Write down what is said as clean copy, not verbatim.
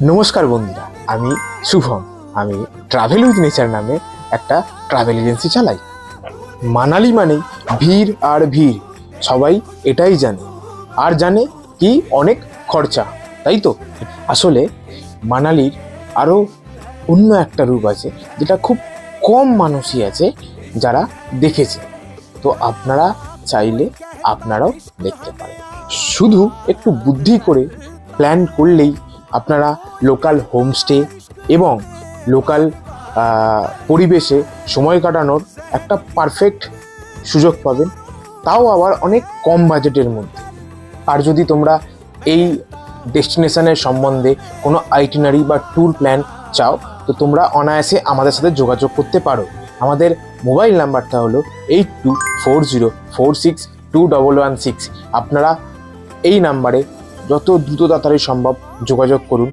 নমস্কার বন্ধুরা, আমি শুভম। আমি ট্রাভেল উইথ নেচার নামে একটা ট্রাভেল এজেন্সি চালাই। মানালি মানেই ভিড় আর ভিড়, সবাই এটাই জানে। আর জানে কি অনেক খরচা, তাই তো? আসলে মানালির আরও অন্য একটা রূপ আছে, যেটা খুব কম মানুষই আছে যারা দেখেছে। তো আপনারা চাইলে আপনারাও দেখতে পারেন। শুধু একটু বুদ্ধি করে প্ল্যান করলেই আপনারা লোকাল হোমস্টে এবং লোকাল পরিবেশে সময় কাটানোর একটা পারফেক্ট সুযোগ পাবেন, তাও আবার অনেক কম বাজেটের মধ্যে। আর যদি তোমরা এই ডেস্টিনেশনের সম্বন্ধে কোনো আইটিনারি বা ট্যুর প্ল্যান চাও, তো তোমরা অনায়াসে আমাদের সাথে যোগাযোগ করতে পারো। আমাদের মোবাইল নাম্বারটা হলো 8240462116। আপনারা এই নাম্বারে যত দ্রুত তাড়াতাড়ি সম্ভব যোগাযোগ করুন